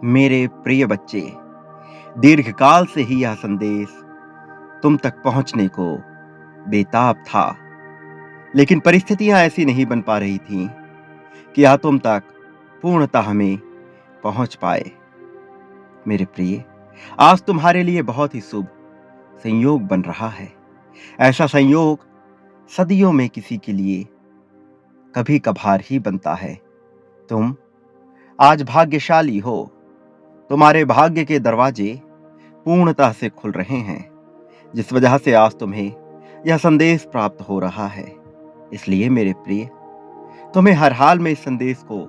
मेरे प्रिय बच्चे, दीर्घकाल से ही यह संदेश तुम तक पहुंचने को बेताब था। लेकिन परिस्थितियां ऐसी नहीं बन पा रही थीं कि यह तुम तक पूर्णतः हमें पहुंच पाए। मेरे प्रिय, आज तुम्हारे लिए बहुत ही शुभ संयोग बन रहा है। ऐसा संयोग सदियों में किसी के लिए कभी कभार ही बनता है। तुम आज भाग्यशाली हो। तुम्हारे भाग्य के दरवाजे पूर्णतः से खुल रहे हैं, जिस वजह से आज तुम्हें यह संदेश प्राप्त हो रहा है। इसलिए मेरे प्रिय, तुम्हें हर हाल में इस संदेश को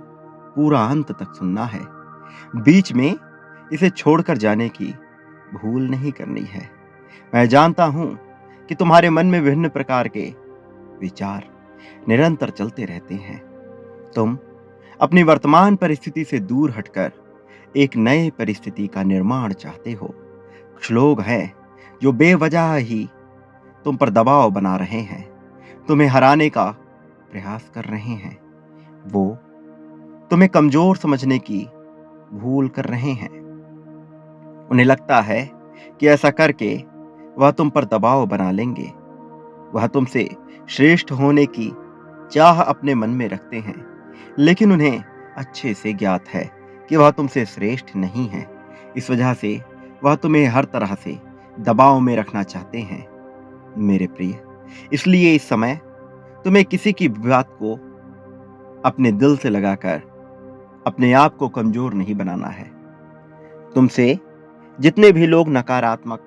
पूरा अंत तक सुनना है। बीच में इसे छोड़कर जाने की भूल नहीं करनी है। मैं जानता हूं कि तुम्हारे मन में विभिन्न प्रकार के विचार निरंतर चलते रहते हैं। तुम अपनी वर्तमान परिस्थिति से दूर हटकर एक नए परिस्थिति का निर्माण चाहते हो। कुछ लोग हैं जो बेवजह ही तुम पर दबाव बना रहे हैं, तुम्हें हराने का प्रयास कर रहे हैं। वो तुम्हें कमजोर समझने की भूल कर रहे हैं। उन्हें लगता है कि ऐसा करके वह तुम पर दबाव बना लेंगे। वह तुमसे श्रेष्ठ होने की चाह अपने मन में रखते हैं, लेकिन उन्हें अच्छे से ज्ञात है कि वह तुमसे श्रेष्ठ नहीं है। इस वजह से वह तुम्हें हर तरह से दबाव में रखना चाहते हैं। मेरे प्रिय, इसलिए इस समय तुम्हें किसी की बात को अपने दिल से लगाकर अपने आप को कमजोर नहीं बनाना है। तुमसे जितने भी लोग नकारात्मक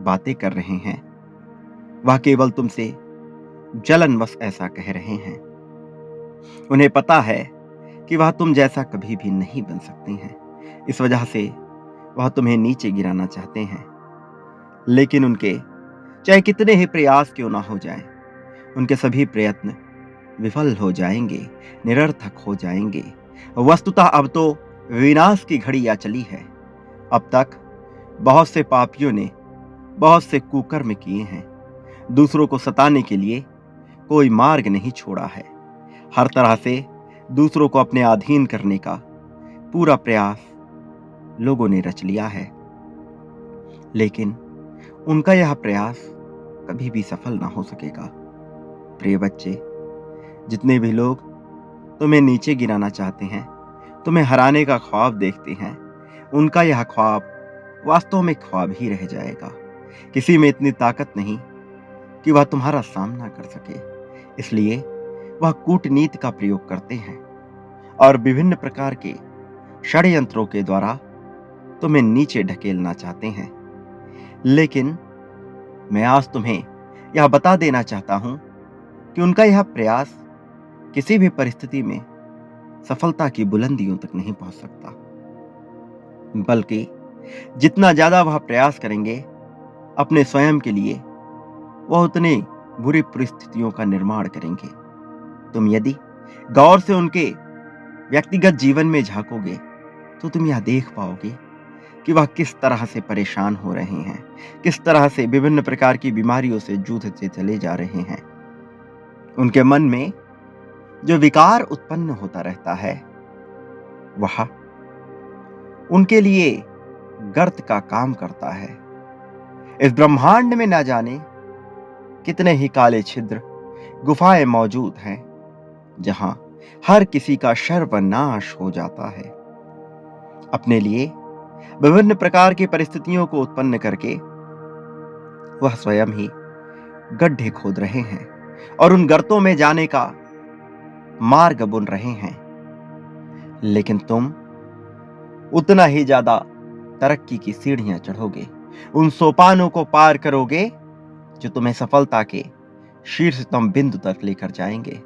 बातें कर रहे हैं, वह केवल तुमसे जलनवश ऐसा कह रहे हैं। उन्हें पता है कि वह तुम जैसा कभी भी नहीं बन सकती हैं। इस वजह से वह तुम्हें नीचे गिराना चाहते हैं। लेकिन उनके चाहे कितने ही प्रयास क्यों ना हो जाएं, उनके सभी प्रयत्न विफल हो जाएंगे, निरर्थक हो जाएंगे। वस्तुतः अब तो विनाश की घड़ी आ चली है। अब तक बहुत से पापियों ने बहुत से कुकर्म किए हैं। दूसरों को सताने के लिए कोई मार्ग नहीं छोड़ा है। हर तरह से दूसरों को अपने अधीन करने का पूरा प्रयास लोगों ने रच लिया है। लेकिन उनका यह प्रयास कभी भी सफल ना हो सकेगा। प्रिय बच्चे, जितने भी लोग तुम्हें नीचे गिराना चाहते हैं, तुम्हें हराने का ख्वाब देखते हैं, उनका यह ख्वाब वास्तव में ख्वाब ही रह जाएगा। किसी में इतनी ताकत नहीं कि वह तुम्हारा सामना कर सके। इसलिए वह कूटनीति का प्रयोग करते हैं और विभिन्न प्रकार के षड्यंत्रों के द्वारा तुम्हें नीचे ढकेलना चाहते हैं। लेकिन मैं आज तुम्हें यह बता देना चाहता हूं कि उनका यह प्रयास किसी भी परिस्थिति में सफलता की बुलंदियों तक नहीं पहुंच सकता, बल्कि जितना ज्यादा वह प्रयास करेंगे अपने स्वयं के लिए, वह उतनी बुरी परिस्थितियों का निर्माण करेंगे। तुम यदि गौर से उनके व्यक्तिगत जीवन में झांकोगे तो तुम यह देख पाओगे कि वह किस तरह से परेशान हो रहे हैं, किस तरह से विभिन्न प्रकार की बीमारियों से जूझते चले जा रहे हैं। उनके मन में जो विकार उत्पन्न होता रहता है, वह उनके लिए गर्त का काम करता है। इस ब्रह्मांड में न जाने कितने ही काले छिद्र, गुफाएं मौजूद हैं, जहां हर किसी का सर्वनाश हो जाता है। अपने लिए विभिन्न प्रकार की परिस्थितियों को उत्पन्न करके वह स्वयं ही गड्ढे खोद रहे हैं और उन गर्तों में जाने का मार्ग बुन रहे हैं। लेकिन तुम उतना ही ज्यादा तरक्की की सीढ़ियां चढ़ोगे, उन सोपानों को पार करोगे जो तुम्हें सफलता के शीर्षतम बिंदु तक लेकर जाएंगे।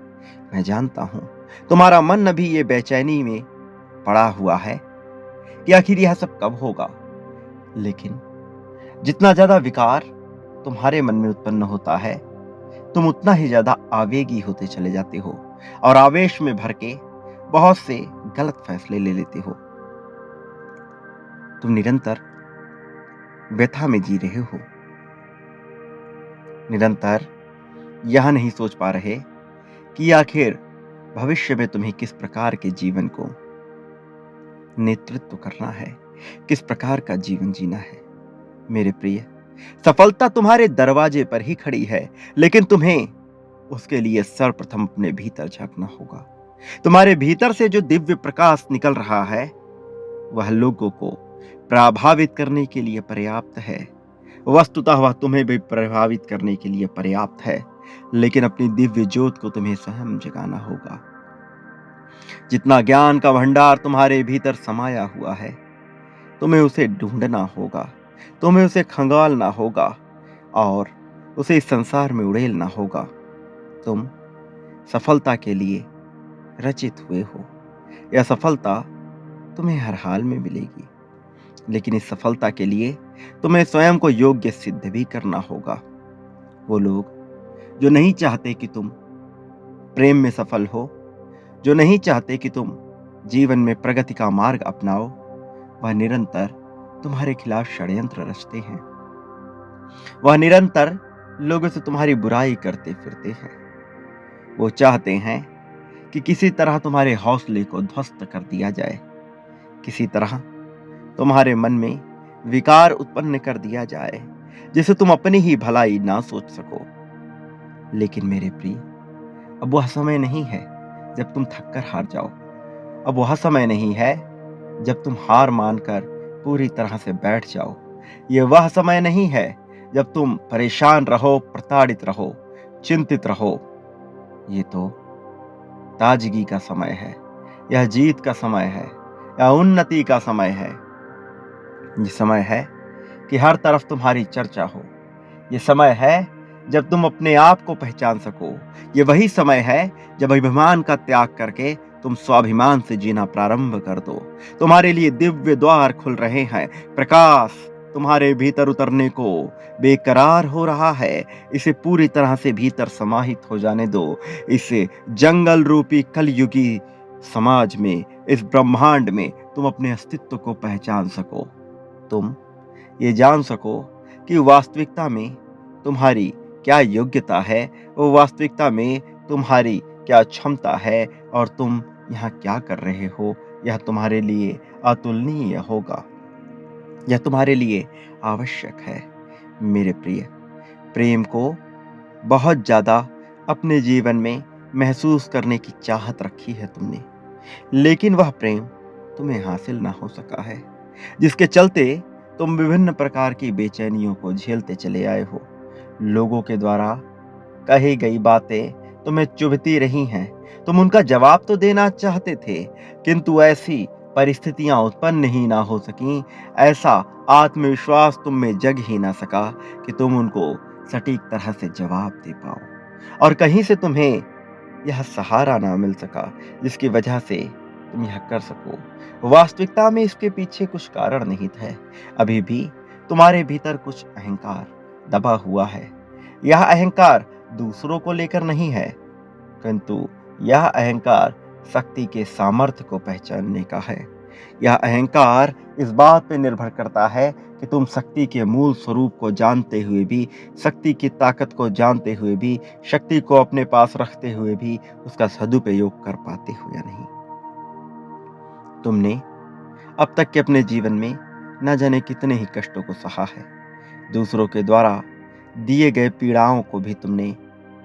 मैं जानता हूं तुम्हारा मन अभी ये बेचैनी में पड़ा हुआ है कि आखिर यह सब कब होगा। लेकिन जितना ज्यादा विकार तुम्हारे मन में उत्पन्न होता है, तुम उतना ही ज्यादा आवेगी होते चले जाते हो और आवेश में भर के बहुत से गलत फैसले ले लेते हो। तुम निरंतर व्यथा में जी रहे हो, निरंतर यह नहीं सोच पा रहे कि आखिर भविष्य में तुम्हें किस प्रकार के जीवन को नेतृत्व करना है, किस प्रकार का जीवन जीना है। मेरे प्रिय, सफलता तुम्हारे दरवाजे पर ही खड़ी है, लेकिन तुम्हें उसके लिए सर्वप्रथम अपने भीतर झांकना होगा। तुम्हारे भीतर से जो दिव्य प्रकाश निकल रहा है, वह लोगों को प्रभावित करने के लिए पर्याप्त है। वस्तुतः वह तुम्हें भी प्रभावित करने के लिए पर्याप्त है, लेकिन अपनी दिव्य ज्योत को तुम्हें स्वयं जगाना होगा। जितना ज्ञान का भंडार तुम्हारे भीतर समाया हुआ है, तुम्हें उसे ढूंढना होगा, तुम्हें उसे खंगालना होगा और उसे इस संसार में उड़ेलना होगा। तुम सफलता के लिए रचित हुए हो। यह सफलता तुम्हें हर हाल में मिलेगी, लेकिन इस सफलता के लिए तुम्हें स्वयं को योग्य सिद्ध भी करना होगा। वो लोग जो नहीं चाहते कि तुम प्रेम में सफल हो, जो नहीं चाहते कि तुम जीवन में प्रगति का मार्ग अपनाओ, वह निरंतर तुम्हारे खिलाफ षड्यंत्र रचते हैं। वह निरंतर लोगों से तुम्हारी बुराई करते फिरते हैं। वो चाहते हैं कि किसी तरह तुम्हारे हौसले को ध्वस्त कर दिया जाए, किसी तरह तुम्हारे मन में विकार उत्पन्न कर दिया जाए, जिसे तुम अपनी ही भलाई ना सोच सको। लेकिन मेरे प्रिय, अब वह समय नहीं है जब तुम थककर हार जाओ। अब वह समय नहीं है जब तुम हार मानकर पूरी तरह से बैठ जाओ। यह वह समय नहीं है जब तुम परेशान रहो, प्रताड़ित रहो, चिंतित रहो। ये तो ताजगी का समय है, यह जीत का समय है, यह उन्नति का समय है। ये समय है कि हर तरफ तुम्हारी चर्चा हो। ये समय है जब तुम अपने आप को पहचान सको। ये वही समय है जब अभिमान का त्याग करके तुम स्वाभिमान से जीना प्रारंभ कर दो। तुम्हारे लिए दिव्य द्वार खुल रहे हैं। प्रकाश तुम्हारे भीतर उतरने को बेकरार हो रहा है। इसे पूरी तरह से भीतर समाहित हो जाने दो। इस जंगल रूपी कलयुगी समाज में, इस ब्रह्मांड में तुम अपने अस्तित्व को पहचान सको। तुम ये जान सको कि वास्तविकता में तुम्हारी क्या योग्यता है, वो वास्तविकता में तुम्हारी क्या क्षमता है और तुम यहाँ क्या कर रहे हो। यह तुम्हारे लिए अतुलनीय होगा, यह तुम्हारे लिए आवश्यक है। मेरे प्रिय, प्रेम को बहुत ज्यादा अपने जीवन में महसूस करने की चाहत रखी है तुमने, लेकिन वह प्रेम तुम्हें हासिल ना हो सका है, जिसके चलते तुम विभिन्न प्रकार की बेचैनियों को झेलते चले आए हो। लोगों के द्वारा कही गई बातें तुम्हें चुभती रही हैं। तुम उनका जवाब तो देना चाहते थे, किंतु ऐसी परिस्थितियां उत्पन्न ही ना हो सकी, ऐसा आत्मविश्वास तुम में जग ही ना सका कि तुम उनको सटीक तरह से जवाब दे पाओ। और कहीं से तुम्हें यह सहारा ना मिल सका जिसकी वजह से तुम यह कर सको। वास्तविकता में इसके पीछे कुछ कारण निहित है। अभी भी तुम्हारे भीतर कुछ अहंकार दबा हुआ है। यह अहंकार दूसरों को लेकर नहीं है, किंतु यह अहंकार शक्ति के सामर्थ्य को पहचानने का है। यह अहंकार इस बात पर निर्भर करता है कि तुम शक्ति के मूल स्वरूप को जानते हुए भी, शक्ति की ताकत को जानते हुए भी, शक्ति को अपने पास रखते हुए भी उसका सदुपयोग कर पाते हो या नहीं। तुमने अब तक के अपने जीवन में न जाने कितने ही कष्टों को सहा है। दूसरों के द्वारा दिए गए पीड़ाओं को भी तुमने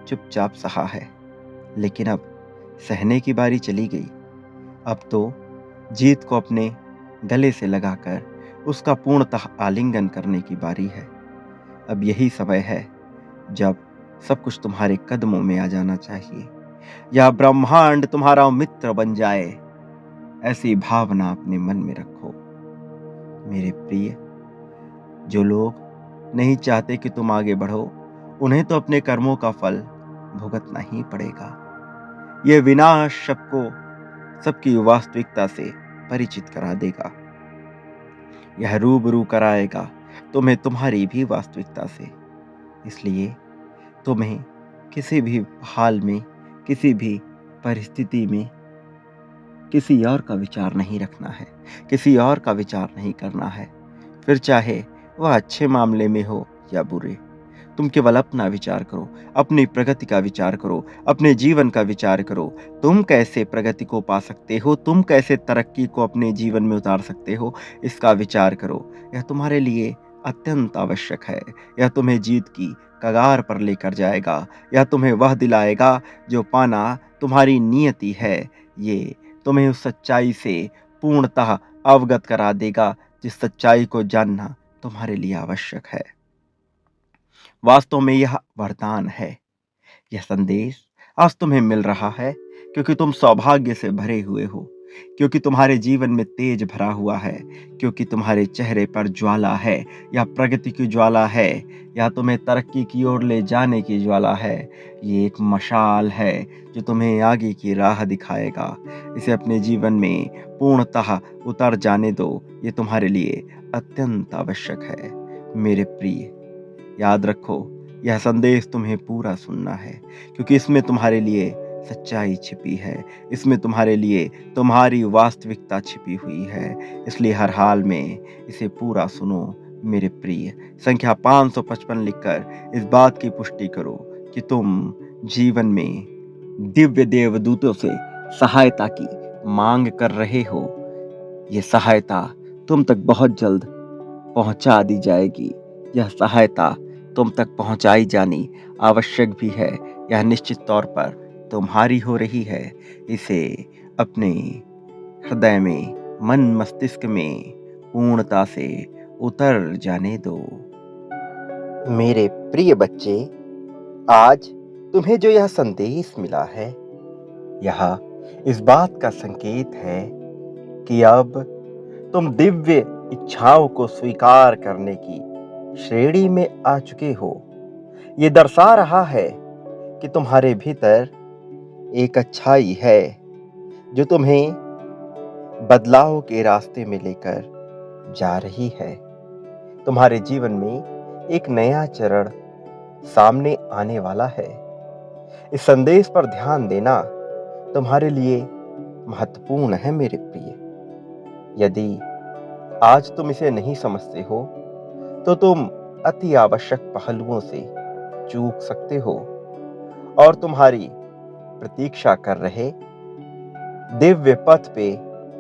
चुपचाप सहा है, लेकिन अब सहने की बारी चली गई। अब तो जीत को अपने गले से लगाकर उसका पूर्णतः आलिंगन करने की बारी है। अब यही समय है जब सब कुछ तुम्हारे कदमों में आ जाना चाहिए। यह ब्रह्मांड तुम्हारा मित्र बन जाए, ऐसी भावना अपने मन में रखो। मेरे प्रिय, जो लोग नहीं चाहते कि तुम आगे बढ़ो, उन्हें तो अपने कर्मों का फल भुगतना ही पड़ेगा। यह विनाश सबको सबकी वास्तविकता से परिचित करा देगा। यह रूबरू कराएगा तुम्हें तुम्हारी भी वास्तविकता से। इसलिए तुम्हें किसी भी हाल में, किसी भी परिस्थिति में किसी और का विचार नहीं रखना है, किसी और का विचार नहीं करना है। फिर चाहे वह अच्छे मामले में हो या बुरे, तुम केवल अपना विचार करो, अपनी प्रगति का विचार करो, अपने जीवन का विचार करो। तुम कैसे प्रगति को पा सकते हो, तुम कैसे तरक्की को अपने जीवन में उतार सकते हो, इसका विचार करो। यह तुम्हारे लिए अत्यंत आवश्यक है। यह तुम्हें जीत की कगार पर लेकर जाएगा। यह तुम्हें वह दिलाएगा जो पाना तुम्हारी नियति है। ये तुम्हें उस सच्चाई से पूर्णतः अवगत करा देगा जिस सच्चाई को जानना तुम्हारे लिए आवश्यक है। वास्तव में यह वरदान है। यह संदेश आज तुम्हें मिल रहा है क्योंकि तुम सौभाग्य से भरे हुए हो, क्योंकि तुम्हारे जीवन में तेज भरा हुआ है, क्योंकि तुम्हारे चेहरे पर ज्वाला है। यह प्रगति की ज्वाला है, या तुम्हें तरक्की की ओर ले जाने की ज्वाला है। ये एक मशाल है जो तुम्हें आगे की राह दिखाएगा। इसे अपने जीवन में पूर्णतः उतर जाने दो। ये तुम्हारे लिए अत्यंत आवश्यक है। मेरे प्रिय, याद रखो, यह संदेश तुम्हें पूरा सुनना है, क्योंकि इसमें तुम्हारे लिए सच्चाई छिपी है। इसमें तुम्हारे लिए तुम्हारी वास्तविकता छिपी हुई है। इसलिए हर हाल में इसे पूरा सुनो। मेरे प्रिय, संख्या 555 लिखकर इस बात की पुष्टि करो कि तुम जीवन में दिव्य देवदूतों से सहायता की मांग कर रहे हो। ये सहायता तुम तक बहुत जल्द पहुंचा दी जाएगी। यह सहायता तुम तक पहुंचाई जानी आवश्यक भी है। यह निश्चित तौर पर तुम्हारी हो रही है। इसे अपने हृदय में, मन मस्तिष्क में पूर्णता से उतर जाने दो। मेरे प्रिय बच्चे, आज तुम्हें जो यह संदेश मिला है, यह इस बात का संकेत है कि अब तुम दिव्य इच्छाओं को स्वीकार करने की श्रेणी में आ चुके हो। ये दर्शा रहा है कि तुम्हारे भीतर एक अच्छाई है जो तुम्हें बदलाव के रास्ते में लेकर जा रही है। तुम्हारे जीवन में एक नया चरण सामने आने वाला है। इस संदेश पर ध्यान देना तुम्हारे लिए महत्वपूर्ण है मेरे प्रिय। यदि आज तुम इसे नहीं समझते हो तो तुम अति आवश्यक पहलुओं से चूक सकते हो, और तुम्हारी प्रतीक्षा कर रहे दिव्य पथ पे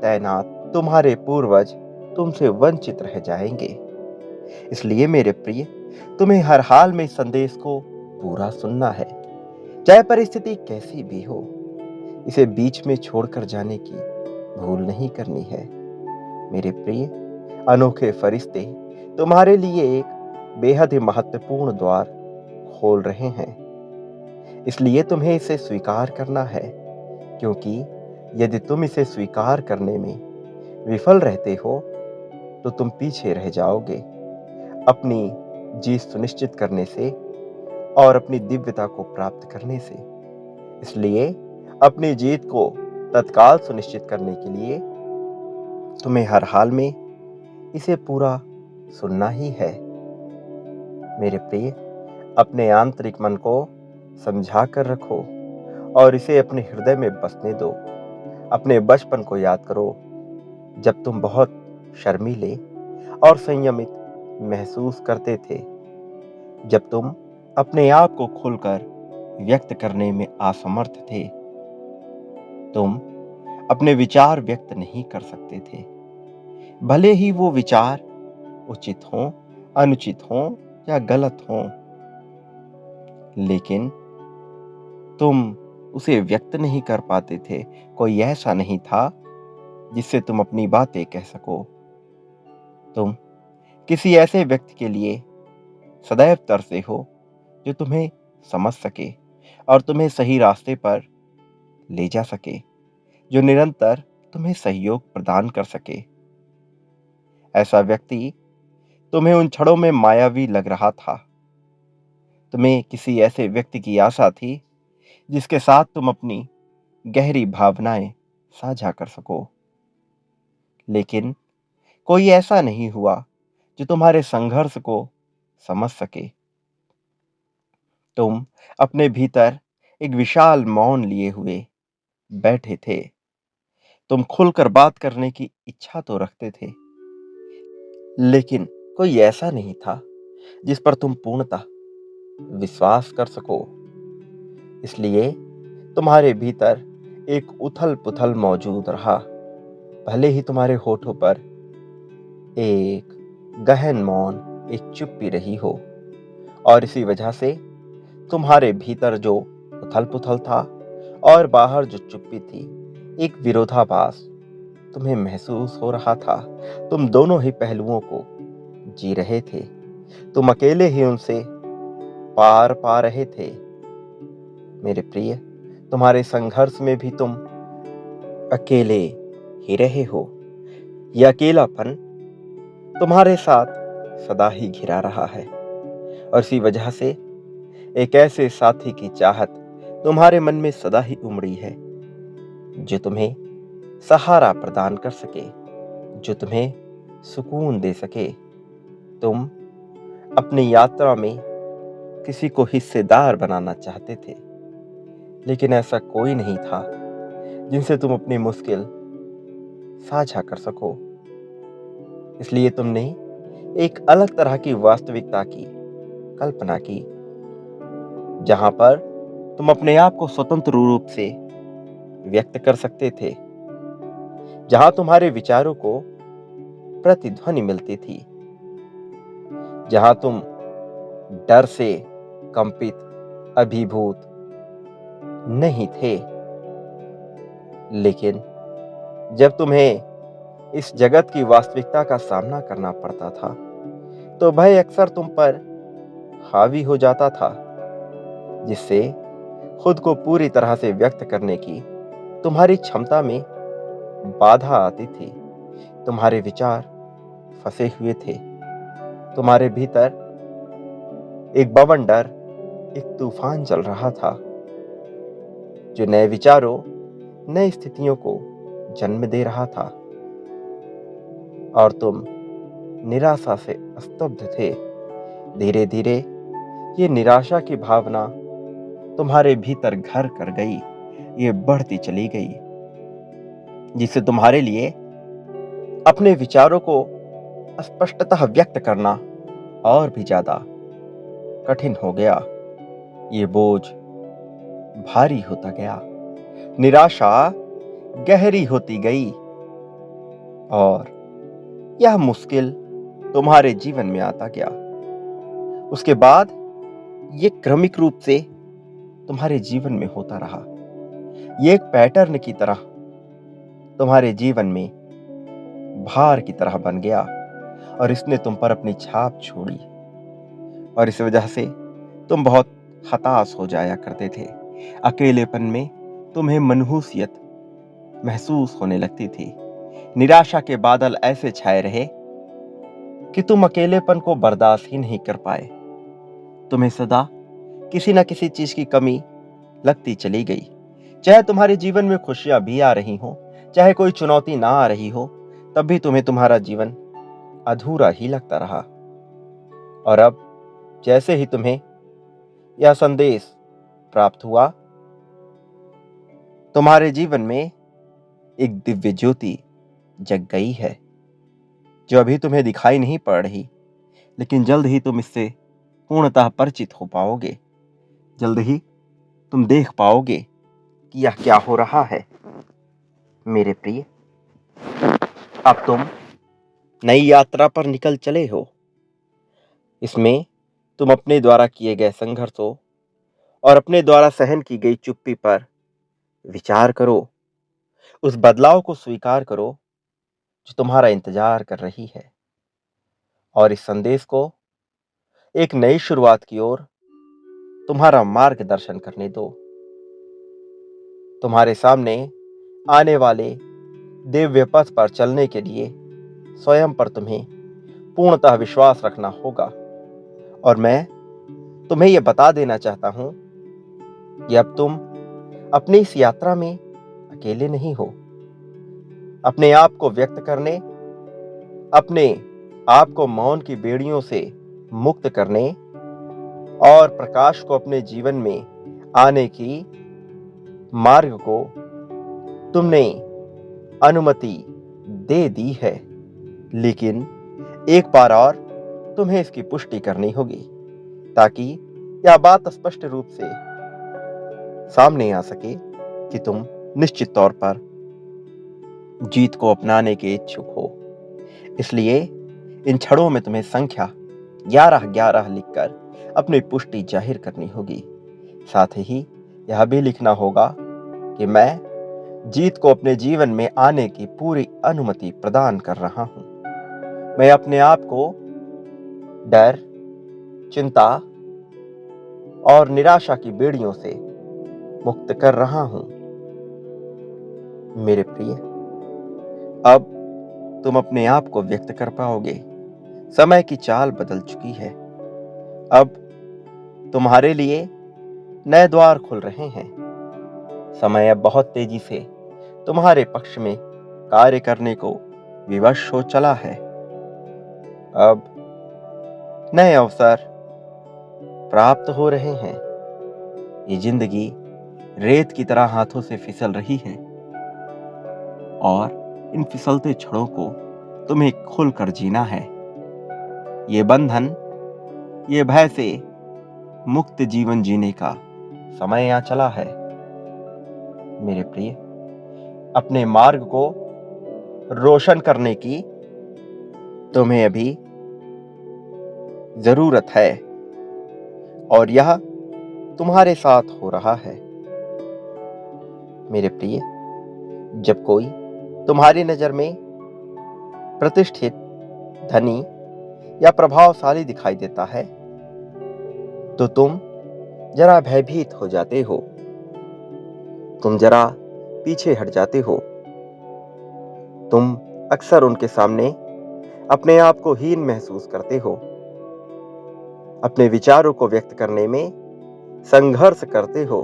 तैनात तुम्हारे पूर्वज तुमसे वंचित रह जाएंगे। इसलिए मेरे प्रिय, तुम्हें हर हाल में इस संदेश को पूरा सुनना है, चाहे परिस्थिति कैसी भी हो। इसे बीच में छोड़कर जाने की भूल नहीं करनी है। मेरे प्रिय, अनोखे फरिश्ते तुम्हारे लिए एक बेहद ही महत्वपूर्ण द्वार खोल रहे हैं। इसलिए तुम्हें इसे स्वीकार करना है, क्योंकि यदि तुम इसे स्वीकार करने में विफल रहते हो तो तुम पीछे रह जाओगे अपनी जीत सुनिश्चित करने से और अपनी दिव्यता को प्राप्त करने से। इसलिए अपनी जीत को तत्काल सुनिश्चित करने के लिए तुम्हें हर हाल में इसे पूरा सुनना ही है। मेरे प्रिय, अपने आंतरिक मन को समझा कर रखो और इसे अपने हृदय में बसने दो। अपने बचपन को याद करो, जब तुम बहुत शर्मीले और संयमित महसूस करते थे, जब तुम अपने आप को खुलकर व्यक्त करने में असमर्थ थे। तुम अपने विचार व्यक्त नहीं कर सकते थे, भले ही वो विचार उचित हों, अनुचित हों या गलत हों, लेकिन तुम उसे व्यक्त नहीं कर पाते थे। कोई ऐसा नहीं था जिससे तुम अपनी बातें कह सको। तुम किसी ऐसे व्यक्ति के लिए सदैव तरसे हो जो तुम्हें समझ सके और तुम्हें सही रास्ते पर ले जा सके, जो निरंतर तुम्हें सहयोग प्रदान कर सके। ऐसा व्यक्ति तुम्हें उन क्षणों में मायावी लग रहा था। तुम्हें किसी ऐसे व्यक्ति की आशा थी जिसके साथ तुम अपनी गहरी भावनाएं साझा कर सको, लेकिन कोई ऐसा नहीं हुआ जो तुम्हारे संघर्ष को समझ सके। तुम अपने भीतर एक विशाल मौन लिए हुए बैठे थे। तुम खुलकर बात करने की इच्छा तो रखते थे, लेकिन कोई ऐसा नहीं था जिस पर तुम पूर्णतः विश्वास कर सको। इसलिए तुम्हारे भीतर एक उथल-पुथल मौजूद रहा, भले ही तुम्हारे होठों पर एक गहन मौन, एक चुप्पी रही हो। और इसी वजह से तुम्हारे भीतर जो उथल-पुथल था और बाहर जो चुप्पी थी, एक विरोधाभास तुम्हें महसूस हो रहा था। तुम दोनों ही पहलुओं को जी रहे थे। तुम अकेले ही उनसे पार पा रहे थे। मेरे प्रिय, तुम्हारे संघर्ष में भी तुम अकेले ही रहे हो। यह अकेलापन तुम्हारे साथ सदा ही घिरा रहा है और इसी वजह से एक ऐसे साथी की चाहत तुम्हारे मन में सदा ही उमड़ी है, जो तुम्हें सहारा प्रदान कर सके, जो तुम्हें सुकून दे सके। तुम अपनी यात्रा में किसी को हिस्सेदार बनाना चाहते थे, लेकिन ऐसा कोई नहीं था जिनसे तुम अपनी मुश्किल साझा कर सको। इसलिए तुमने एक अलग तरह की वास्तविकता की कल्पना की, जहां पर तुम अपने आप को स्वतंत्र रूप से व्यक्त कर सकते थे, जहां तुम्हारे विचारों को प्रतिध्वनि मिलती थी, जहां तुम डर से कंपित, अभिभूत नहीं थे। लेकिन जब तुम्हें इस जगत की वास्तविकता का सामना करना पड़ता था, तो भय अक्सर तुम पर हावी हो जाता था, जिससे खुद को पूरी तरह से व्यक्त करने की तुम्हारी क्षमता में बाधा आती थी। तुम्हारे विचार फंसे हुए थे। तुम्हारे भीतर एक बवंडर, एक तूफान चल रहा था, जो नए विचारों, नई स्थितियों को जन्म दे रहा था। और तुम निराशा से स्तब्ध थे। धीरे धीरे ये निराशा की भावना तुम्हारे भीतर घर कर गई, ये बढ़ती चली गई, जिससे तुम्हारे लिए अपने विचारों को स्पष्टतः व्यक्त करना और भी ज्यादा कठिन हो गया। ये बोझ भारी होता गया, निराशा गहरी होती गई और यह मुश्किल तुम्हारे जीवन में आता गया। उसके बाद ये क्रमिक रूप से तुम्हारे जीवन में होता रहा। ये एक पैटर्न की तरह तुम्हारे जीवन में भार की तरह बन गया और इसने तुम पर अपनी छाप छोड़ी। और इस वजह से तुम बहुत हताश हो जाया करते थे। अकेलेपन में तुम्हें मनहूसियत महसूस होने लगती थी। निराशा के बादल ऐसे छाए रहे कि तुम अकेलेपन को बर्दाश्त ही नहीं कर पाए। तुम्हें सदा किसी न किसी चीज की कमी लगती चली गई। चाहे तुम्हारे जीवन में खुशियां भी आ रही हो, चाहे कोई चुनौती ना आ रही हो, तब भी तुम्हें तुम्हारा जीवन अधूरा ही लगता रहा। और अब जैसे ही तुम्हें यह संदेश प्राप्त हुआ, तुम्हारे जीवन में एक दिव्य ज्योति जग गई है, जो अभी तुम्हें दिखाई नहीं पड़ रही, लेकिन जल्द ही तुम इससे पूर्णतः परिचित हो पाओगे। जल्द ही तुम देख पाओगे कि यह क्या हो रहा है। मेरे प्रिय, अब तुम नई यात्रा पर निकल चले हो। इसमें तुम अपने द्वारा किए गए संघर्षों और अपने द्वारा सहन की गई चुप्पी पर विचार करो। उस बदलाव को स्वीकार करो जो तुम्हारा इंतजार कर रही है, और इस संदेश को एक नई शुरुआत की ओर तुम्हारा मार्गदर्शन करने दो। तुम्हारे सामने आने वाले दिव्य पथ पर चलने के लिए स्वयं पर तुम्हें पूर्णतः विश्वास रखना होगा। और मैं तुम्हें यह बता देना चाहता हूं कि अब तुम अपनी इस यात्रा में अकेले नहीं हो। अपने आप को व्यक्त करने, अपने आप को मौन की बेड़ियों से मुक्त करने और प्रकाश को अपने जीवन में आने की मार्ग को तुमने अनुमति दे दी है। लेकिन एक बार और तुम्हें इसकी पुष्टि करनी होगी, ताकि यह बात स्पष्ट रूप से सामने आ सके कि तुम निश्चित तौर पर जीत को अपनाने के इच्छुक हो। इसलिए इन क्षणों में तुम्हें संख्या 11-11 लिखकर अपनी पुष्टि जाहिर करनी होगी। साथ ही यह भी लिखना होगा कि मैं जीत को अपने जीवन में आने की पूरी अनुमति प्रदान कर रहा हूं। मैं अपने आप को डर, चिंता और निराशा की बेड़ियों से मुक्त कर रहा हूं। मेरे प्रिय, अब तुम अपने आप को व्यक्त कर पाओगे। समय की चाल बदल चुकी है। अब तुम्हारे लिए नए द्वार खुल रहे हैं। समय अब बहुत तेजी से तुम्हारे पक्ष में कार्य करने को विवश हो चला है। अब नए अवसर प्राप्त हो रहे हैं। ये जिंदगी रेत की तरह हाथों से फिसल रही है और इन फिसलते क्षणों को तुम्हें खुलकर जीना है। ये बंधन, ये भय से मुक्त जीवन जीने का समय आ चला है। मेरे प्रिय, अपने मार्ग को रोशन करने की तुम्हें अभी जरूरत है और यह तुम्हारे साथ हो रहा है। मेरे प्रिय, जब कोई तुम्हारी नजर में प्रतिष्ठित, धनी या प्रभावशाली दिखाई देता है तो तुम जरा भयभीत हो जाते हो। तुम जरा पीछे हट जाते हो। तुम अक्सर उनके सामने अपने आप को हीन महसूस करते हो। अपने विचारों को व्यक्त करने में संघर्ष करते हो।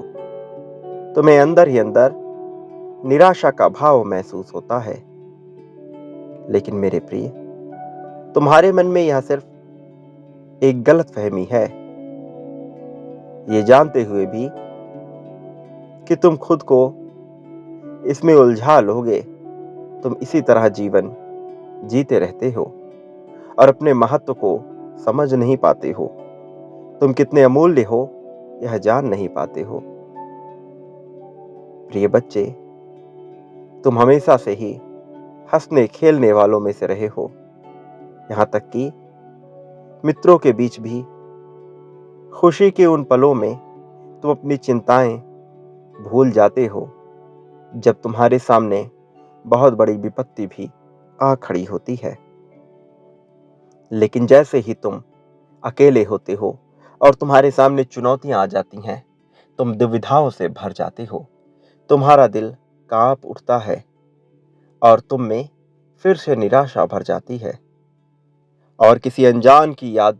तुम्हें अंदर ही अंदर निराशा का भाव महसूस होता है। लेकिन मेरे प्रिय, तुम्हारे मन में यह सिर्फ एक गलतफहमी है। ये जानते हुए भी कि तुम खुद को इसमें उलझा लोगे, तुम इसी तरह जीवन जीते रहते हो और अपने महत्व को समझ नहीं पाते हो। तुम कितने अमूल्य हो यह जान नहीं पाते हो। प्रिय बच्चे, तुम हमेशा से ही हंसने खेलने वालों में से रहे हो। यहां तक कि मित्रों के बीच भी खुशी के उन पलों में तुम अपनी चिंताएं भूल जाते हो जब तुम्हारे सामने बहुत बड़ी विपत्ति भी आ खड़ी होती है। लेकिन जैसे ही तुम अकेले होते हो और तुम्हारे सामने चुनौतियां आ जाती हैं, तुम दुविधाओं से भर जाते हो। तुम्हारा दिल कांप उठता है और तुम में फिर से निराशा भर जाती है और किसी अनजान की याद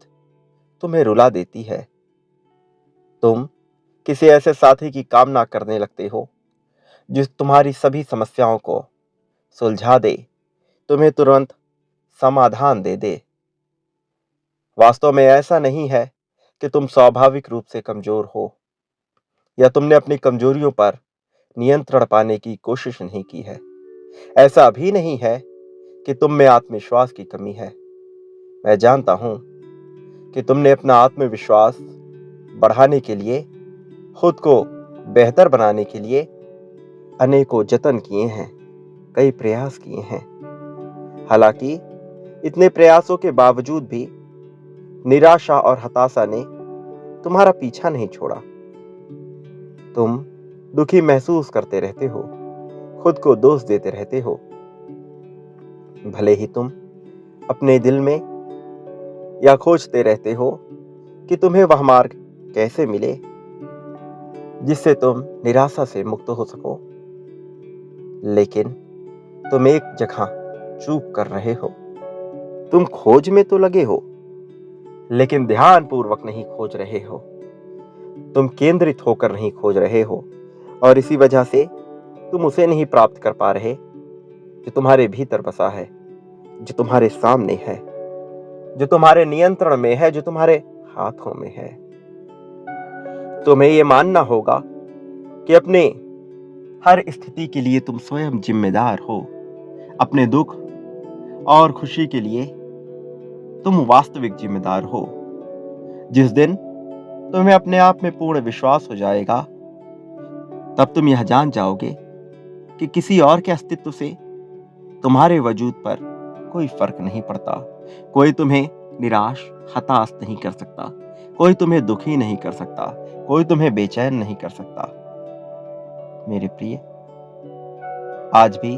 तुम्हें रुला देती है। तुम किसी ऐसे साथी की कामना करने लगते हो जिस तुम्हारी सभी समस्याओं को सुलझा दे, तुम्हें तुरंत समाधान दे दे। वास्तव में ऐसा नहीं है कि तुम स्वाभाविक रूप से कमजोर हो या तुमने अपनी कमजोरियों पर नियंत्रण पाने की कोशिश नहीं की है। ऐसा भी नहीं है कि तुम में आत्मविश्वास की कमी है। मैं जानता हूं कि तुमने अपना आत्मविश्वास बढ़ाने के लिए, खुद को बेहतर बनाने के लिए अनेकों जतन किए हैं, कई प्रयास किए हैं। हालांकि इतने प्रयासों के बावजूद भी निराशा और हताशा ने तुम्हारा पीछा नहीं छोड़ा। तुम दुखी महसूस करते रहते हो, खुद को दोष देते रहते हो। भले ही तुम अपने दिल में या खोजते रहते हो कि तुम्हें वह मार्ग कैसे मिले जिससे तुम निराशा से मुक्त हो सको, लेकिन तुम एक जगह चूक कर रहे हो। तुम खोज में तो लगे हो, लेकिन ध्यानपूर्वक नहीं खोज रहे हो। तुम केंद्रित होकर नहीं खोज रहे हो और इसी वजह से तुम उसे नहीं प्राप्त कर पा रहे जो तुम्हारे भीतर बसा है, जो तुम्हारे सामने है, जो तुम्हारे नियंत्रण में है, जो तुम्हारे हाथों में है। तुम्हें यह मानना होगा कि अपने हर स्थिति के लिए तुम स्वयं जिम्मेदार हो। अपने दुख और खुशी के लिए तुम वास्तविक जिम्मेदार हो। जिस दिन तुम्हें अपने आप में पूर्ण विश्वास हो जाएगा, तब तुम यह जान जाओगे कि किसी और के अस्तित्व से तुम्हारे वजूद पर कोई फर्क नहीं पड़ता। कोई तुम्हें निराश, हताश नहीं कर सकता, कोई तुम्हें दुखी नहीं कर सकता, कोई तुम्हें बेचैन नहीं कर सकता। मेरे प्रिय, आज भी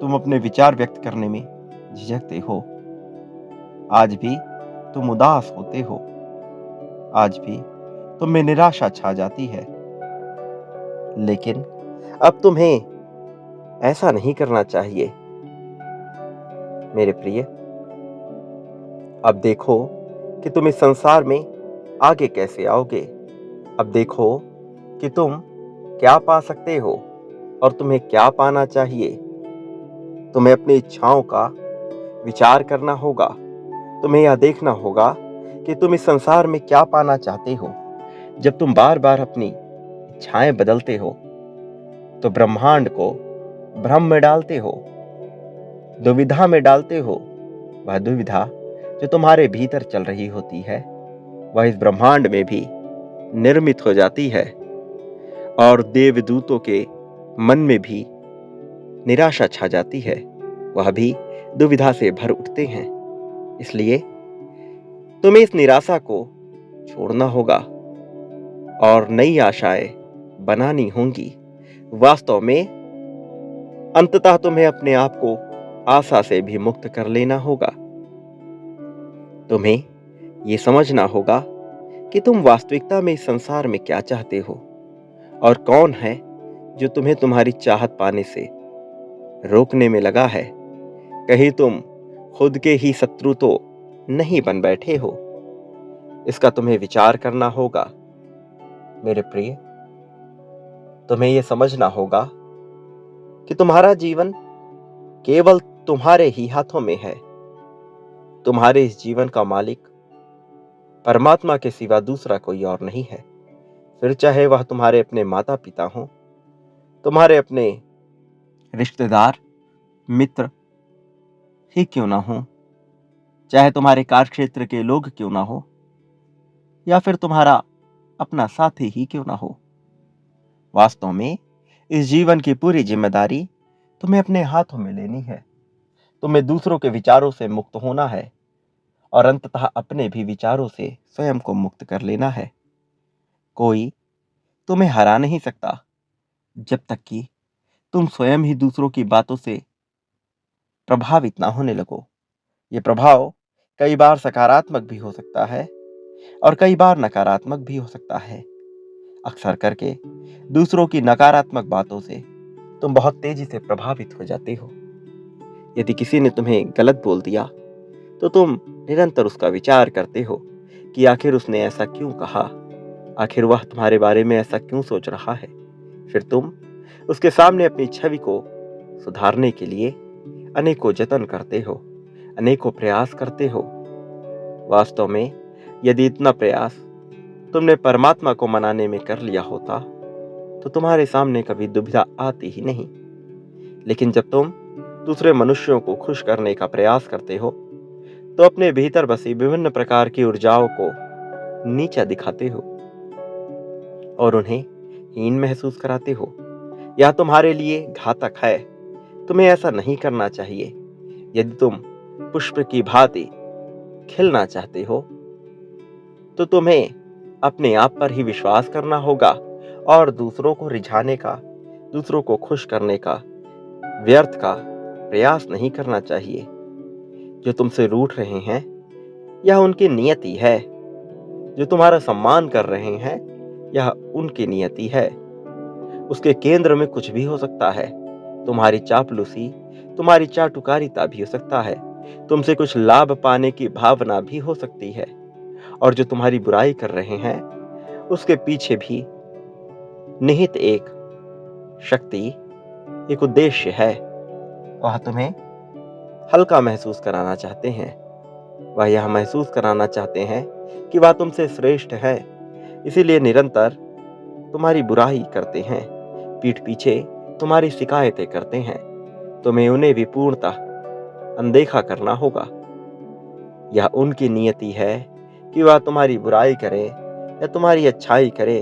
तुम अपने विचार व्यक्त करने में झिझकते हो, आज भी तुम उदास होते हो, आज भी तुम में निराशा छा जाती है। लेकिन अब तुम्हें ऐसा नहीं करना चाहिए मेरे प्रिय। अब देखो कि तुम इस संसार में आगे कैसे आओगे। अब देखो कि तुम क्या पा सकते हो और तुम्हें क्या पाना चाहिए। तुम्हें अपनी इच्छाओं का विचार करना होगा। तुम्हें यह देखना होगा कि तुम इस संसार में क्या पाना चाहते हो। जब तुम बार बार अपनी इच्छाएं बदलते हो तो ब्रह्मांड को भ्रम में डालते हो, दुविधा में डालते हो। वह दुविधा जो तुम्हारे भीतर चल रही होती है वह इस ब्रह्मांड में भी निर्मित हो जाती है और देवदूतों के मन में भी निराशा छा जाती है। वह भी दुविधा से भर उठते हैं। इसलिए तुम्हें इस निराशा को छोड़ना होगा और नई आशाएं बनानी होंगी। वास्तव में अंततः तुम्हें अपने आप को आशा से भी मुक्त कर लेना होगा। तुम्हें यह समझना होगा कि तुम वास्तविकता में इस संसार में क्या चाहते हो और कौन है जो तुम्हें तुम्हारी चाहत पाने से रोकने में लगा है। कहीं तुम खुद के ही शत्रु तो नहीं बन बैठे हो। इसका तुम्हें विचार करना होगा मेरे प्रिय। तुम्हें यह समझना होगा कि तुम्हारा जीवन केवल तुम्हारे ही हाथों में है। तुम्हारे इस जीवन का मालिक परमात्मा के सिवा दूसरा कोई और नहीं है। फिर चाहे वह तुम्हारे अपने माता पिता हों, तुम्हारे अपने रिश्तेदार, मित्र ही क्यों ना हो, चाहे तुम्हारे कार्यक्षेत्र के लोग क्यों ना हो, या फिर तुम्हारा अपना साथी ही क्यों ना हो। वास्तव में इस जीवन की पूरी जिम्मेदारी तुम्हें अपने हाथों में लेनी है। तुम्हें दूसरों के विचारों से मुक्त होना है और अंततः अपने भी विचारों से स्वयं को मुक्त कर लेना है। कोई तुम्हें हरा नहीं सकता जब तक कि तुम स्वयं ही दूसरों की बातों से प्रभावित ना होने लगो। ये प्रभाव कई बार सकारात्मक भी हो सकता है और कई बार नकारात्मक भी हो सकता है। अक्सर करके दूसरों की नकारात्मक बातों से तुम बहुत तेजी से प्रभावित हो जाते हो। यदि किसी ने तुम्हें गलत बोल दिया तो तुम निरंतर उसका विचार करते हो कि आखिर उसने ऐसा क्यों कहा, आखिर वह तुम्हारे बारे में ऐसा क्यों सोच रहा है। फिर तुम उसके सामने अपनी छवि को सुधारने के लिए अनेकों जतन करते हो, अनेकों प्रयास करते हो। वास्तव में यदि इतना प्रयास तुमने परमात्मा को मनाने में कर लिया होता तो तुम्हारे सामने कभी दुविधा आती ही नहीं। लेकिन जब तुम दूसरे मनुष्यों को खुश करने का प्रयास करते हो तो अपने भीतर बसी विभिन्न प्रकार की ऊर्जाओं को नीचा दिखाते हो और उन्हें हीन महसूस कराते हो। यह तुम्हारे लिए घातक है। तुम्हें ऐसा नहीं करना चाहिए। यदि तुम पुष्प की भांति खिलना चाहते हो तो तुम्हें अपने आप पर ही विश्वास करना होगा और दूसरों को रिझाने का, दूसरों को खुश करने का व्यर्थ का प्रयास नहीं करना चाहिए। जो तुमसे रूठ रहे हैं यह उनकी नियति है, जो तुम्हारा सम्मान कर रहे हैं यह उनकी नियति है। उसके केंद्र में कुछ भी हो सकता है। तुम्हारी चापलूसी, तुम्हारी चाटुकारिता भी हो सकता है। तुमसे कुछ लाभ पाने की भावना भी हो सकती है। और जो तुम्हारी बुराई कर रहे हैं उसके पीछे भी निहित एक शक्ति, एक उद्देश्य है। वह तुम्हें हल्का महसूस कराना चाहते हैं। वह यह महसूस कराना चाहते हैं कि वह तुमसे श्रेष्ठ है, इसीलिए निरंतर तुम्हारी बुराई करते हैं, पीठ पीछे तुम्हारी शिकायतें करते हैं। तुम्हें उन्हें भी पूर्णतः अनदेखा करना होगा। यह उनकी नियति है कि वह तुम्हारी बुराई करें, या तुम्हारी अच्छाई करे,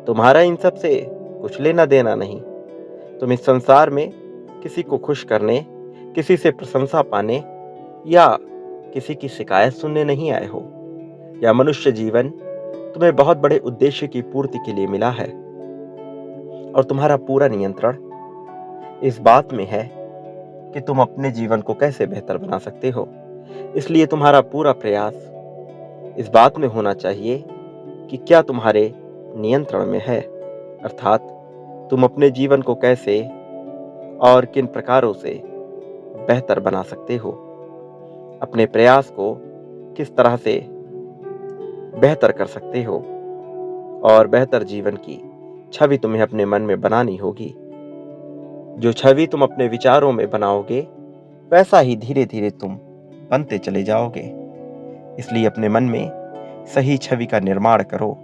तुम्हारा इन सब से कुछ लेना देना नहीं। तुम इस संसार में किसी को खुश करने, किसी से प्रशंसा पाने या किसी की शिकायत सुनने नहीं आए हो। यह मनुष्य जीवन तुम्हें बहुत बड़े उद्देश्य की पूर्ति के लिए मिला है और तुम्हारा पूरा नियंत्रण इस बात में है कि तुम अपने जीवन को कैसे बेहतर बना सकते हो। इसलिए तुम्हारा पूरा प्रयास इस बात में होना चाहिए कि क्या तुम्हारे नियंत्रण में है, अर्थात तुम अपने जीवन को कैसे और किन प्रकारों से बेहतर बना सकते हो, अपने प्रयास को किस तरह से बेहतर कर सकते हो और बेहतर जीवन की छवि तुम्हें अपने मन में बनानी होगी। जो छवि तुम अपने विचारों में बनाओगे वैसा ही धीरे धीरे तुम बनते चले जाओगे। इसलिए अपने मन में सही छवि का निर्माण करो।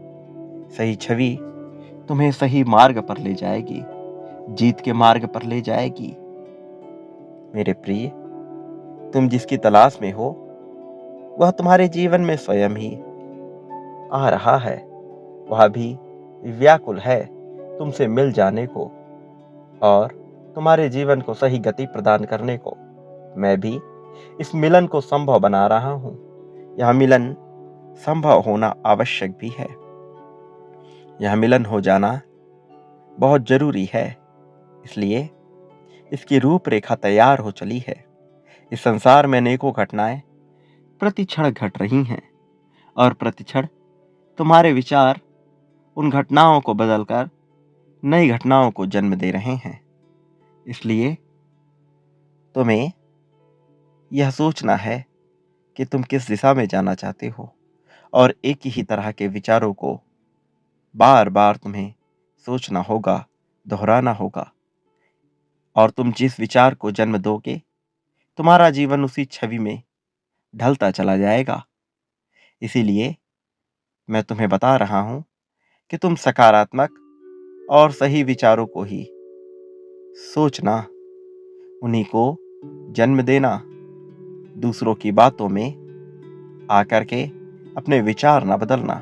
सही छवि तुम्हें सही मार्ग पर ले जाएगी, जीत के मार्ग पर ले जाएगी। मेरे प्रिय, तुम जिसकी तलाश में हो वह तुम्हारे जीवन में स्वयं ही आ रहा है। वह भी व्याकुल है तुमसे मिल जाने को और तुम्हारे जीवन को सही गति प्रदान करने को। मैं भी इस मिलन को संभव बना रहा हूं। यह मिलन संभव होना आवश्यक भी है। यह मिलन हो जाना बहुत जरूरी है। इसलिए इसकी रूपरेखा तैयार हो चली है। इस संसार में अनेकों घटनाएं प्रतिक्षण घट रही हैं और प्रतिक्षण तुम्हारे विचार उन घटनाओं को बदलकर नई घटनाओं को जन्म दे रहे हैं। इसलिए तुम्हें यह सोचना है कि तुम किस दिशा में जाना चाहते हो और एक ही तरह के विचारों को बार बार तुम्हें सोचना होगा, दोहराना होगा। और तुम जिस विचार को जन्म दोगे तुम्हारा जीवन उसी छवि में ढलता चला जाएगा। इसीलिए मैं तुम्हें बता रहा हूं कि तुम सकारात्मक और सही विचारों को ही सोचना, उन्हीं को जन्म देना। दूसरों की बातों में आकर के अपने विचार ना बदलना,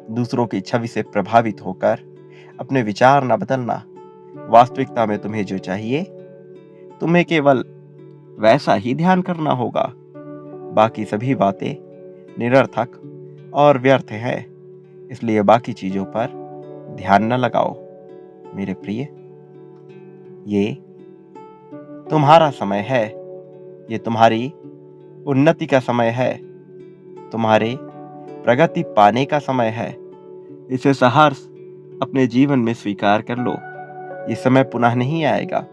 दूसरों की छवि से प्रभावित होकर अपने विचार ना बदलना। वास्तविकता में तुम्हें जो चाहिए तुम्हें केवल वैसा ही ध्यान करना होगा। बाकी सभी बातें निरर्थक और व्यर्थ है। इसलिए बाकी चीजों पर ध्यान न लगाओ। मेरे प्रिय, ये तुम्हारा समय है। ये तुम्हारी उन्नति का समय है, तुम्हारे प्रगति पाने का समय है। इसे सहर्ष अपने जीवन में स्वीकार कर लो। ये समय पुनः नहीं आएगा।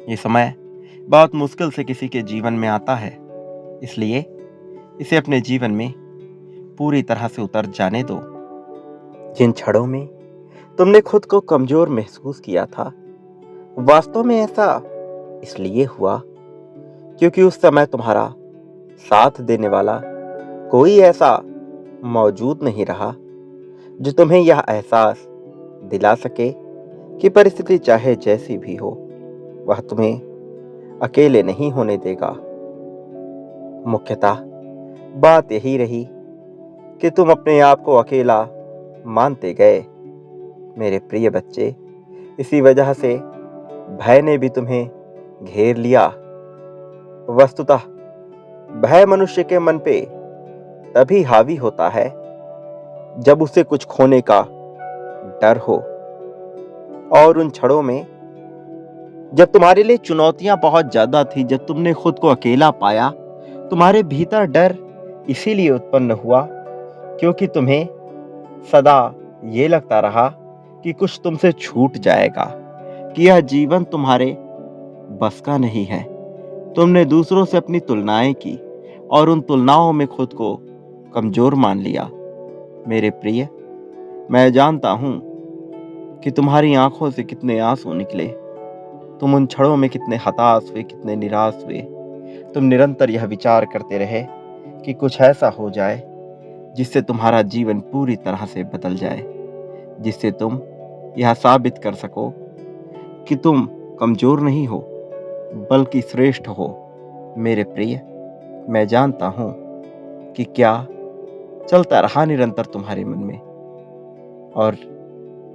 ये समय बहुत मुश्किल से किसी के जीवन में आता है। इसलिए इसे अपने जीवन में पूरी तरह से उतर जाने दो। जिन क्षणों में तुमने खुद को कमजोर महसूस किया था, वास्तव में ऐसा इसलिए हुआ क्योंकि उस समय तुम्हारा साथ देने वाला कोई ऐसा मौजूद नहीं रहा जो तुम्हें यह एहसास दिला सके कि परिस्थिति चाहे जैसी भी हो वह तुम्हें अकेले नहीं होने देगा। मुख्यतः बात यही रही कि तुम अपने आप को अकेला मानते गए। मेरे प्रिय बच्चे, इसी वजह से भय ने भी तुम्हें घेर लिया। वस्तुतः भय मनुष्य के मन पे तभी हावी होता है जब उसे कुछ खोने का डर हो। और उन क्षणों में जब तुम्हारे लिए चुनौतियां बहुत ज्यादा थी, जब तुमने खुद को अकेला पाया, तुम्हारे भीतर डर इसीलिए उत्पन्न हुआ क्योंकि तुम्हें सदा ये लगता रहा कि कुछ तुमसे छूट जाएगा, कि यह जीवन तुम्हारे बस का नहीं है। तुमने दूसरों से अपनी तुलनाएं की और उन तुलनाओं में खुद को कमजोर मान लिया। मेरे प्रिय, मैं जानता हूं कि तुम्हारी आंखों से कितने आंसू निकले। तुम उन क्षणों में कितने हताश हुए, कितने निराश हुए। तुम निरंतर यह विचार करते रहे कि कुछ ऐसा हो जाए जिससे तुम्हारा जीवन पूरी तरह से बदल जाए, जिससे तुम यह साबित कर सको कि तुम कमजोर नहीं हो बल्कि श्रेष्ठ हो। मेरे प्रिय, मैं जानता हूं कि क्या चलता रहा निरंतर तुम्हारे मन में। और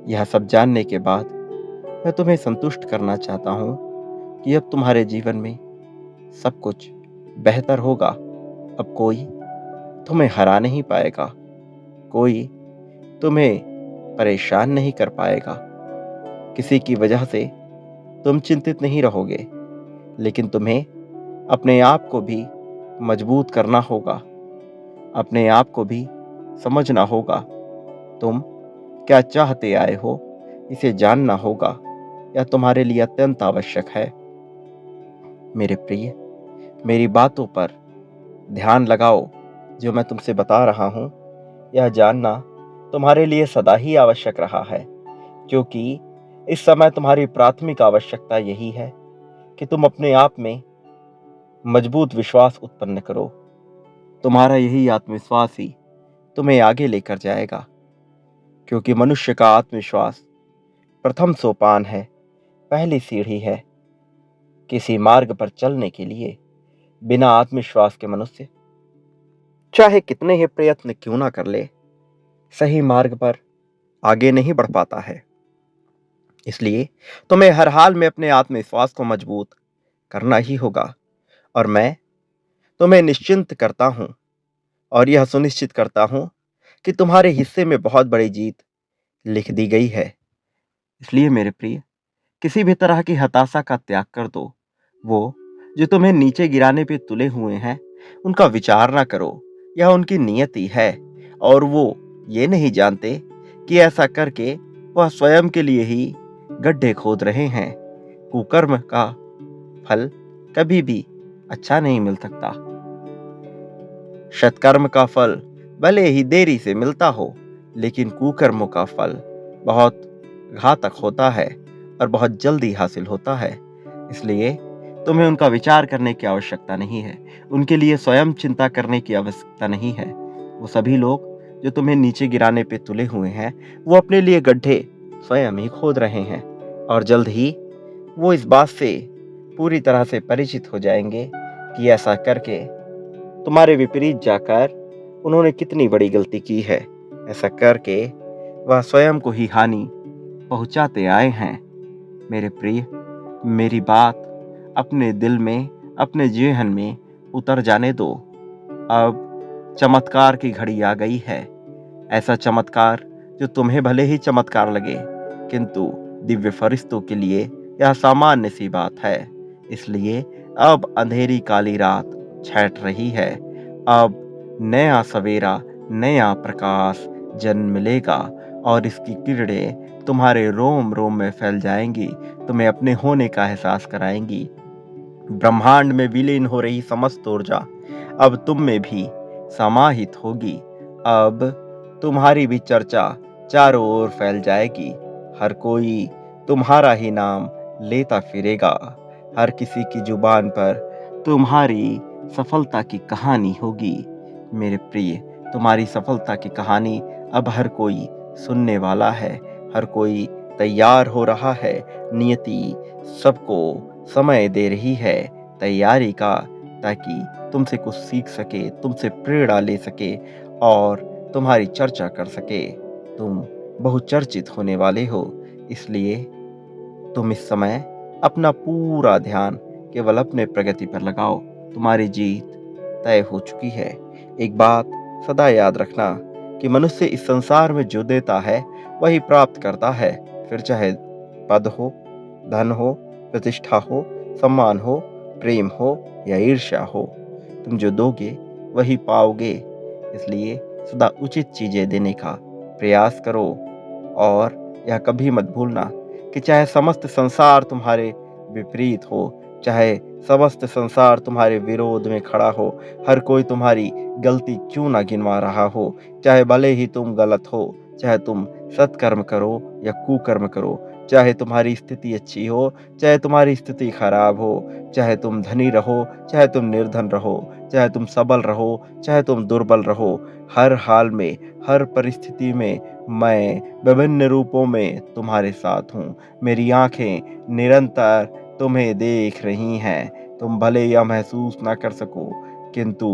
यह सब जानने के बाद मैं तुम्हें संतुष्ट करना चाहता हूँ कि अब तुम्हारे जीवन में सब कुछ बेहतर होगा। अब कोई तुम्हें हरा नहीं पाएगा, कोई तुम्हें परेशान नहीं कर पाएगा। किसी की वजह से तुम चिंतित नहीं रहोगे, लेकिन तुम्हें अपने आप को भी मजबूत करना होगा, अपने आप को भी समझना होगा। तुम क्या चाहते आए हो, इसे जानना होगा। यह तुम्हारे लिए अत्यंत आवश्यक है। मेरे प्रिय, मेरी बातों पर ध्यान लगाओ। जो मैं तुमसे बता रहा हूं, यह जानना तुम्हारे लिए सदा ही आवश्यक रहा है, क्योंकि इस समय तुम्हारी प्राथमिक आवश्यकता यही है कि तुम अपने आप में मजबूत विश्वास उत्पन्न करो। तुम्हारा यही आत्मविश्वास ही तुम्हें आगे लेकर जाएगा, क्योंकि मनुष्य का आत्मविश्वास प्रथम सोपान है, पहली सीढ़ी है। किसी मार्ग पर चलने के लिए बिना आत्मविश्वास के मनुष्य चाहे कितने ही प्रयत्न क्यों ना कर ले, सही मार्ग पर आगे नहीं बढ़ पाता है। इसलिए तुम्हें हर हाल में अपने आत्मविश्वास को मजबूत करना ही होगा। और मैं तुम्हें निश्चिंत करता हूं और यह सुनिश्चित करता हूं कि तुम्हारे हिस्से में बहुत बड़ी जीत लिख दी गई है। इसलिए मेरे प्रिय, किसी भी तरह की हताशा का त्याग कर दो। वो जो तुम्हें नीचे गिराने पे तुले हुए हैं, उनका विचार ना करो। यह उनकी नियति है, और वो ये नहीं जानते कि ऐसा करके वह स्वयं के लिए ही गड्ढे खोद रहे हैं। कुकर्म का फल कभी भी अच्छा नहीं मिल सकता। सत्कर्म का फल भले ही देरी से मिलता हो, लेकिन कुकर्मों का फल बहुत घातक होता है और बहुत जल्दी हासिल होता है। इसलिए तुम्हें उनका विचार करने की आवश्यकता नहीं है, उनके लिए स्वयं चिंता करने की आवश्यकता नहीं है। वो सभी लोग जो तुम्हें नीचे गिराने पे तुले हुए हैं, वो अपने लिए गड्ढे स्वयं ही खोद रहे हैं, और जल्द ही वो इस बात से पूरी तरह से परिचित हो जाएंगे कि ऐसा करके तुम्हारे विपरीत जाकर उन्होंने कितनी बड़ी गलती की है। ऐसा करके वह स्वयं को ही हानि पहुंचाते आए हैं। मेरे प्रिय, मेरी बात अपने दिल में, अपने जेहन में उतर जाने दो। अब चमत्कार की घड़ी आ गई है। ऐसा चमत्कार जो तुम्हें भले ही चमत्कार लगे, किंतु दिव्य फरिश्तों के लिए यह सामान्य सी बात है। इसलिए अब अंधेरी काली रात छैट रही है। अब नया सवेरा, नया प्रकाश जन्म लेगा, और इसकी किरणें तुम्हारे रोम रोम में फैल जाएंगी, तुम्हें अपने होने का एहसास कराएंगी। ब्रह्मांड में विलीन हो रही समस्त ऊर्जा अब तुम में भी समाहित होगी। अब तुम्हारी भी चर्चा चारों ओर फैल जाएगी। हर कोई तुम्हारा ही नाम लेता फिरेगा। हर किसी की जुबान पर तुम्हारी सफलता की कहानी होगी। मेरे प्रिय, तुम्हारी सफलता की कहानी अब हर कोई सुनने वाला है, हर कोई तैयार हो रहा है। नियति सबको समय दे रही है तैयारी का, ताकि तुमसे कुछ सीख सके, तुमसे प्रेरणा ले सके और तुम्हारी चर्चा कर सके। तुम बहुचर्चित होने वाले हो, इसलिए तुम इस समय अपना पूरा ध्यान केवल अपने प्रगति पर लगाओ। तुम्हारी जीत तय हो चुकी है। एक बात सदा याद रखना कि मनुष्य इस संसार में जो देता है वही प्राप्त करता है। फिर चाहे पद हो, धन हो, प्रतिष्ठा हो, सम्मान हो, प्रेम हो या ईर्ष्या हो, तुम जो दोगे वही पाओगे। इसलिए सदा उचित चीजें देने का प्रयास करो, और यह कभी मत भूलना कि चाहे समस्त संसार तुम्हारे विपरीत हो, चाहे समस्त संसार तुम्हारे विरोध में खड़ा हो, हर कोई तुम्हारी गलती क्यों ना गिनवा रहा हो, चाहे भले ही तुम गलत हो, चाहे तुम सत्कर्म करो या कुकर्म करो, चाहे तुम्हारी स्थिति अच्छी हो, चाहे तुम्हारी स्थिति खराब हो, चाहे तुम धनी रहो, चाहे तुम निर्धन रहो, चाहे तुम सबल रहो, चाहे तुम दुर्बल रहो, हर हाल में, हर परिस्थिति में मैं विभिन्न रूपों में तुम्हारे साथ हूँ। मेरी आंखें निरंतर तुम्हें देख रही हैं। तुम भले यह महसूस ना कर सको, किंतु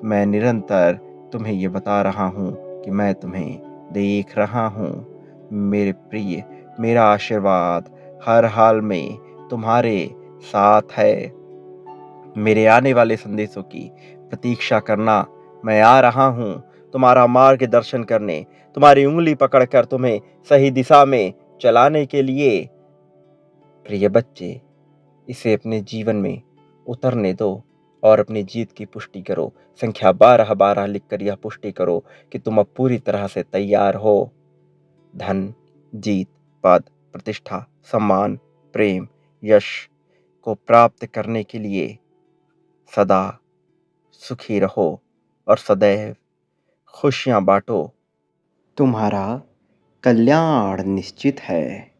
मैं निरंतर तुम्हें ये बता रहा हूँ कि मैं तुम्हें देख रहा हूँ। मेरे प्रिय, मेरा आशीर्वाद हर हाल में तुम्हारे साथ है। मेरे आने वाले संदेशों की प्रतीक्षा करना। मैं आ रहा हूँ तुम्हारा मार्गदर्शन करने, तुम्हारी उंगली पकड़कर तुम्हें सही दिशा में चलाने के लिए। प्रिय बच्चे, इसे अपने जीवन में उतरने दो और अपनी जीत की पुष्टि करो। संख्या 12-12 लिखकर यह पुष्टि करो कि तुम अब पूरी तरह से तैयार हो। धन, जीत, पद, प्रतिष्ठा, सम्मान, प्रेम, यश को प्राप्त करने के लिए सदा सुखी रहो और सदैव खुशियां बांटो। तुम्हारा कल्याण निश्चित है।